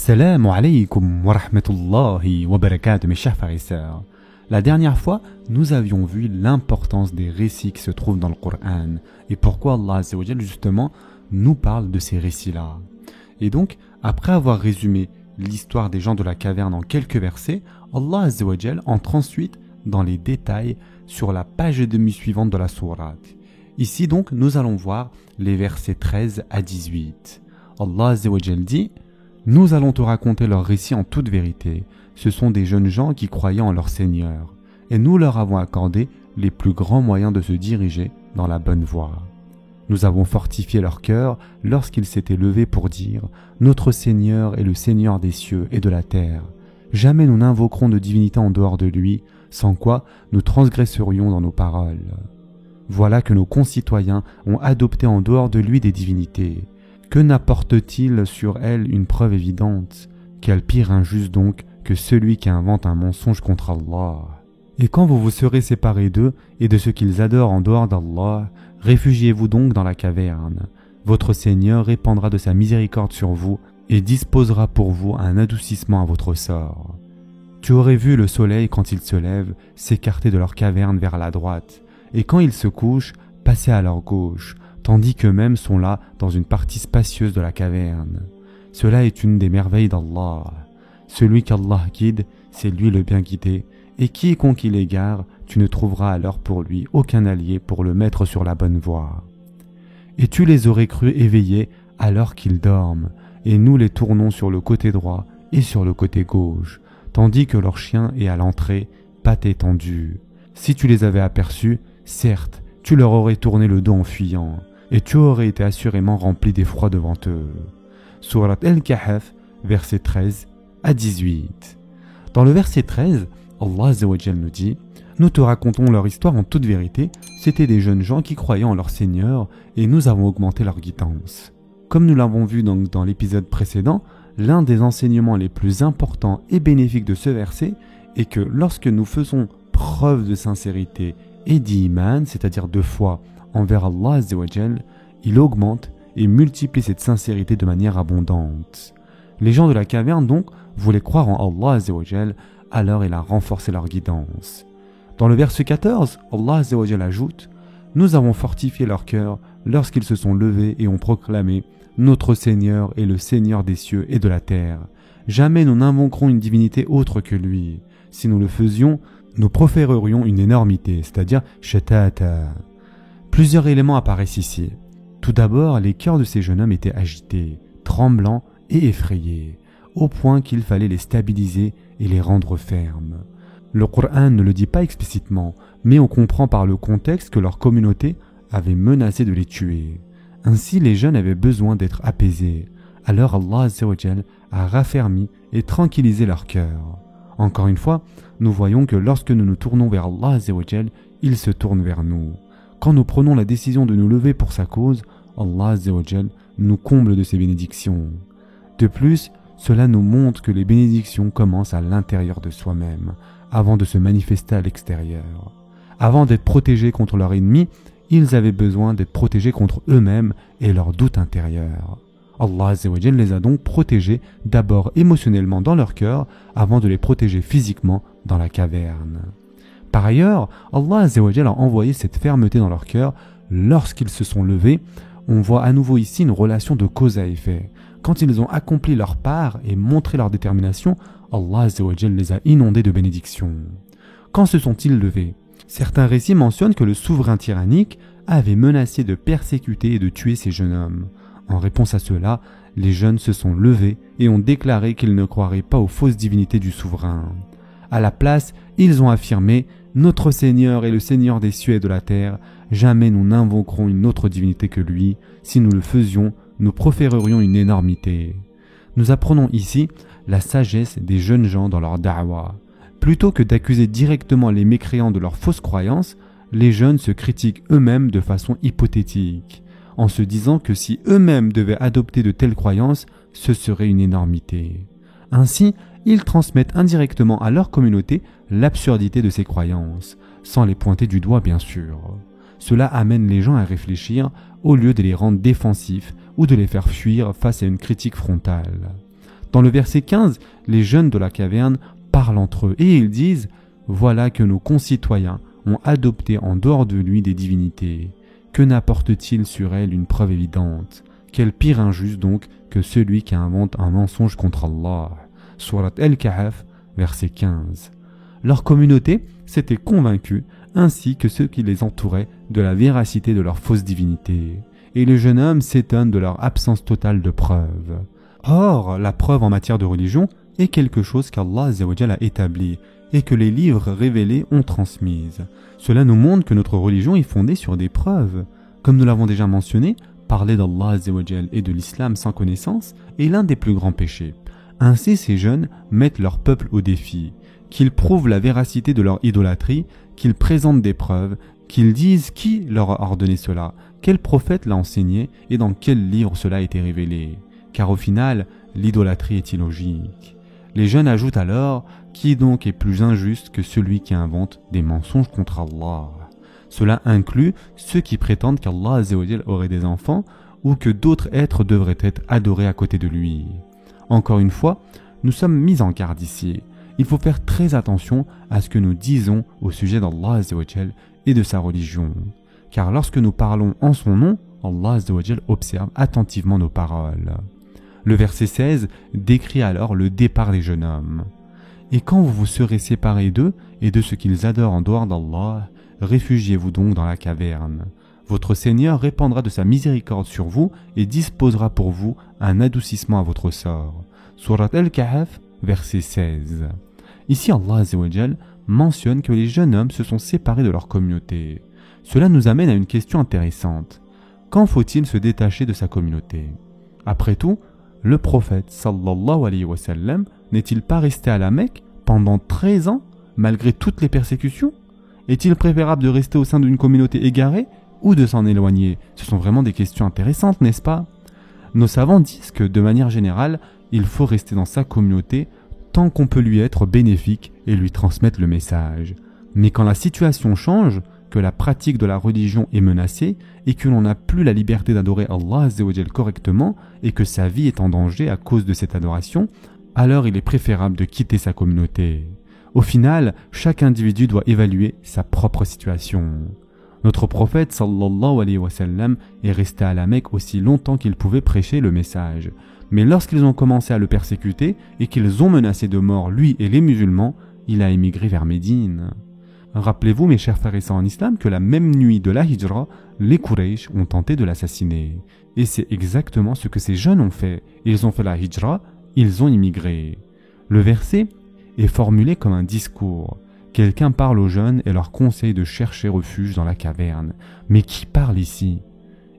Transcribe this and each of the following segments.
Assalamu alaikum wa rahmatullahi wa barakatuh mes chers frères et sœurs. La dernière fois, nous avions vu l'importance des récits qui se trouvent dans le Coran et pourquoi Allah Azza wa Jal justement nous parle de ces récits-là. Et donc, après avoir résumé l'histoire des gens de la caverne en quelques versets, Allah Azza wa Jal entre ensuite dans les détails sur la page et demie suivante de la sourate. Ici donc, nous allons voir les versets 13 à 18. Allah Azza wa Jal dit: nous allons te raconter leur récit en toute vérité. Ce sont des jeunes gens qui croyaient en leur Seigneur, et nous leur avons accordé les plus grands moyens de se diriger dans la bonne voie. Nous avons fortifié leur cœur lorsqu'ils s'étaient levés pour dire: notre Seigneur est le Seigneur des cieux et de la terre. Jamais nous n'invoquerons de divinité en dehors de lui, sans quoi nous transgresserions dans nos paroles. Voilà que nos concitoyens ont adopté en dehors de lui des divinités. Que n'apporte-t-il sur elles une preuve évidente? Quel pire injuste donc que celui qui invente un mensonge contre Allah. Et quand vous vous serez séparés d'eux et de ce qu'ils adorent en dehors d'Allah, réfugiez-vous donc dans la caverne. Votre Seigneur répandra de sa miséricorde sur vous et disposera pour vous un adoucissement à votre sort. Tu aurais vu le soleil quand il se lève s'écarter de leur caverne vers la droite, et quand il se couche, passer à leur gauche, tandis qu'eux-mêmes sont là dans une partie spacieuse de la caverne. Cela est une des merveilles d'Allah. Celui qu'Allah guide, c'est lui le bien guidé, et quiconque il égare, tu ne trouveras alors pour lui aucun allié pour le mettre sur la bonne voie. Et tu les aurais crus éveillés alors qu'ils dorment, et nous les tournons sur le côté droit et sur le côté gauche, tandis que leur chien est à l'entrée, pattes étendues. Si tu les avais aperçus, certes, tu leur aurais tourné le dos en fuyant, et tu aurais été assurément rempli d'effroi devant eux. Sourate Al-Kahf, verset 13 à 18. Dans le verset 13, Allah Azza wa Jal nous dit: nous te racontons leur histoire en toute vérité, c'étaient des jeunes gens qui croyaient en leur Seigneur et nous avons augmenté leur guidance. Comme nous l'avons vu donc dans l'épisode précédent, l'un des enseignements les plus importants et bénéfiques de ce verset est que lorsque nous faisons preuve de sincérité et d'iman, c'est-à-dire de foi envers Allah Azza wa Jal, il augmente et multiplie cette sincérité de manière abondante. Les gens de la caverne donc voulaient croire en Allah Azza wa Jal, alors il a renforcé leur guidance. Dans le verset 14, Allah Azza wa Jal ajoute: nous avons fortifié leur cœur lorsqu'ils se sont levés et ont proclamé: notre Seigneur est le Seigneur des cieux et de la terre. Jamais nous n'invoquerons une divinité autre que lui. Si nous le faisions, nous proférerions une énormité, c'est-à-dire shatata. Plusieurs éléments apparaissent ici. Tout d'abord, les cœurs de ces jeunes hommes étaient agités, tremblants et effrayés, au point qu'il fallait les stabiliser et les rendre fermes. Le Coran ne le dit pas explicitement, mais on comprend par le contexte que leur communauté avait menacé de les tuer. Ainsi, les jeunes avaient besoin d'être apaisés. Alors Allah Azza wa Jal a raffermi et tranquillisé leur cœur. Encore une fois, nous voyons que lorsque nous nous tournons vers Allah Azza wa Jal, il se tourne vers nous. Quand nous prenons la décision de nous lever pour sa cause, Allah Azza wa Jal nous comble de ses bénédictions. De plus, cela nous montre que les bénédictions commencent à l'intérieur de soi-même, avant de se manifester à l'extérieur. Avant d'être protégés contre leur ennemi, ils avaient besoin d'être protégés contre eux-mêmes et leurs doutes intérieurs. Allah Azza wa Jal les a donc protégés d'abord émotionnellement dans leur cœur, avant de les protéger physiquement dans la caverne. Par ailleurs, Allah Azza wa Jal a envoyé cette fermeté dans leur cœur lorsqu'ils se sont levés. On voit à nouveau ici une relation de cause à effet. Quand ils ont accompli leur part et montré leur détermination, Allah Azza wa Jal les a inondés de bénédictions. Quand se sont-ils levés? Certains récits mentionnent que le souverain tyrannique avait menacé de persécuter et de tuer ces jeunes hommes. En réponse à cela, les jeunes se sont levés et ont déclaré qu'ils ne croiraient pas aux fausses divinités du souverain. À la place, ils ont affirmé: notre Seigneur est le Seigneur des cieux et de la terre. Jamais nous n'invoquerons une autre divinité que lui. Si nous le faisions, nous proférerions une énormité. Nous apprenons ici la sagesse des jeunes gens dans leur da'wa. Plutôt que d'accuser directement les mécréants de leurs fausses croyances, les jeunes se critiquent eux-mêmes de façon hypothétique, en se disant que si eux-mêmes devaient adopter de telles croyances, ce serait une énormité. Ainsi, ils transmettent indirectement à leur communauté l'absurdité de ces croyances, sans les pointer du doigt bien sûr. Cela amène les gens à réfléchir au lieu de les rendre défensifs ou de les faire fuir face à une critique frontale. Dans le verset 15, les jeunes de la caverne parlent entre eux et ils disent « Voilà que nos concitoyens ont adopté en dehors de lui des divinités. Que n'apporte-t-il sur elles une preuve évidente? Quel pire injuste donc que celui qui invente un mensonge contre Allah » Surat Al-Kahf, verset 15. Leur communauté s'était convaincue, ainsi que ceux qui les entouraient, de la véracité de leurs fausses divinités. Et le jeune homme s'étonne de leur absence totale de preuves. Or, la preuve en matière de religion est quelque chose qu'Allah Azza wa Jalla a établi et que les livres révélés ont transmise. Cela nous montre que notre religion est fondée sur des preuves. Comme nous l'avons déjà mentionné, parler d'Allah Azza wa Jalla et de l'islam sans connaissance est l'un des plus grands péchés. Ainsi, ces jeunes mettent leur peuple au défi, qu'ils prouvent la véracité de leur idolâtrie, qu'ils présentent des preuves, qu'ils disent qui leur a ordonné cela, quel prophète l'a enseigné et dans quel livre cela a été révélé. Car au final, l'idolâtrie est illogique. Les jeunes ajoutent alors « Qui donc est plus injuste que celui qui invente des mensonges contre Allah ?» Cela inclut ceux qui prétendent qu'Allah Azza wa Jalla aurait des enfants ou que d'autres êtres devraient être adorés à côté de lui. Encore une fois, nous sommes mis en garde ici. Il faut faire très attention à ce que nous disons au sujet d'Allah Azza wa Jalla et de sa religion. Car lorsque nous parlons en son nom, Allah Azza wa Jalla observe attentivement nos paroles. Le verset 16 décrit alors le départ des jeunes hommes. « Et quand vous vous serez séparés d'eux et de ce qu'ils adorent en dehors d'Allah, réfugiez-vous donc dans la caverne. Votre Seigneur répandra de sa miséricorde sur vous et disposera pour vous un adoucissement à votre sort. » Surat Al-Kahf, verset 16. Ici, Allah Azza wa Jalla mentionne que les jeunes hommes se sont séparés de leur communauté. Cela nous amène à une question intéressante. Quand faut-il se détacher de sa communauté? Après tout, le prophète sallallahu alayhi wa sallam n'est-il pas resté à la Mecque pendant 13 ans malgré toutes les persécutions? Est-il préférable de rester au sein d'une communauté égarée ou de s'en éloigner? Ce sont vraiment des questions intéressantes, n'est-ce pas? Nos savants disent que de manière générale, il faut rester dans sa communauté tant qu'on peut lui être bénéfique et lui transmettre le message. Mais quand la situation change, que la pratique de la religion est menacée et que l'on n'a plus la liberté d'adorer Allah Azza wa Jalla correctement et que sa vie est en danger à cause de cette adoration, alors il est préférable de quitter sa communauté. Au final, chaque individu doit évaluer sa propre situation. Notre prophète sallallahu alayhi wa sallam est resté à la Mecque aussi longtemps qu'il pouvait prêcher le message. Mais lorsqu'ils ont commencé à le persécuter et qu'ils ont menacé de mort lui et les musulmans, il a émigré vers Médine. Rappelez-vous, mes chers frères et sœurs en islam, que la même nuit de la Hijra, les Quraysh ont tenté de l'assassiner. Et c'est exactement ce que ces jeunes ont fait. Ils ont fait la Hijra, ils ont immigré. Le verset est formulé comme un discours. Quelqu'un parle aux jeunes et leur conseille de chercher refuge dans la caverne. Mais qui parle ici?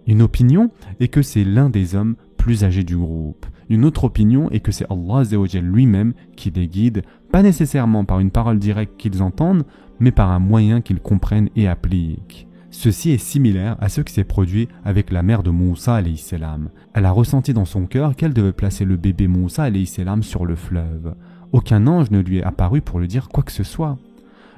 Une opinion est que c'est l'un des hommes plus âgés du groupe. Une autre opinion est que c'est Allah Azza wa Jalla lui-même qui les guide, pas nécessairement par une parole directe qu'ils entendent, mais par un moyen qu'ils comprennent et appliquent. Ceci est similaire à ce qui s'est produit avec la mère de Moussa alayhi salam. Elle a ressenti dans son cœur qu'elle devait placer le bébé Moussa alayhi salam sur le fleuve. Aucun ange ne lui est apparu pour lui dire quoi que ce soit.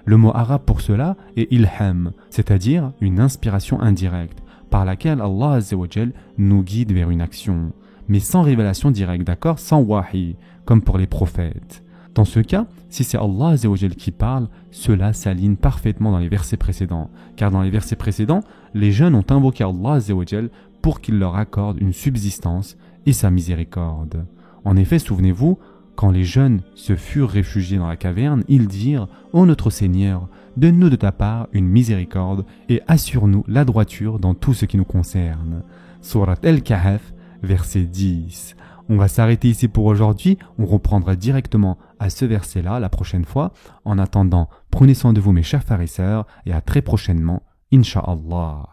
Le mot arabe pour cela est ilham, c'est-à-dire une inspiration indirecte, par laquelle Allah Azza wa Jalla nous guide vers une action, mais sans révélation directe, d'accord, sans wahi, comme pour les prophètes. Dans ce cas, si c'est Allah Azza wa Jalla qui parle, cela s'aligne parfaitement dans les versets précédents, car dans les versets précédents, les jeunes ont invoqué Allah Azza wa Jalla pour qu'il leur accorde une subsistance et sa miséricorde. En effet, souvenez-vous, quand les jeunes se furent réfugiés dans la caverne, ils dirent « Ô notre Seigneur, donne-nous de ta part une miséricorde et assure-nous la droiture dans tout ce qui nous concerne. » Surat Al-Kahf, verset 10. On va s'arrêter ici pour aujourd'hui, on reprendra directement à ce verset-là la prochaine fois. En attendant, prenez soin de vous mes chers frères et sœurs et à très prochainement, Inch'Allah.